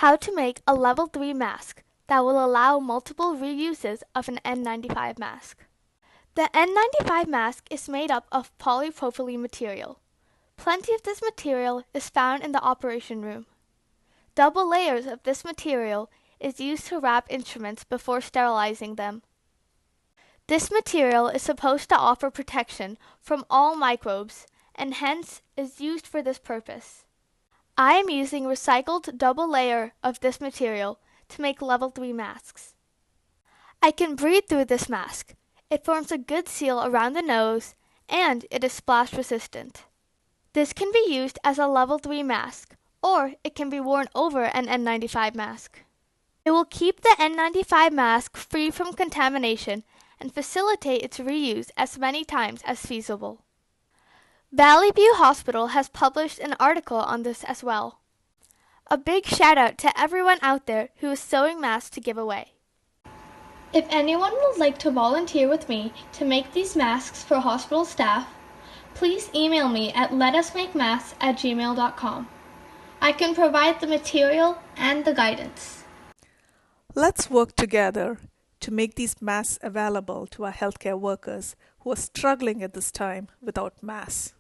How to make a level 3 mask that will allow multiple reuses of an N95 mask. The N95 mask is made up of polypropylene material. Plenty of this material is found in the operation room. Double layers of this material is used to wrap instruments before sterilizing them. This material is supposed to offer protection from all microbes and hence is used for this purpose. I am using recycled double layer of this material to make level 3 masks. I can breathe through this mask. It forms a good seal around the nose and it is splash resistant. This can be used as a level 3 mask or it can be worn over an N95 mask. It will keep the N95 mask free from contamination and facilitate its reuse as many times as feasible. Valley View Hospital has published an article on this as well. A big shout out to everyone out there who is sewing masks to give away. If anyone would like to volunteer with me to make these masks for hospital staff, please email me at letusmakemasks@gmail.com. I can provide the material and the guidance. Let's work together to make these masks available to our healthcare workers who are struggling at this time without masks.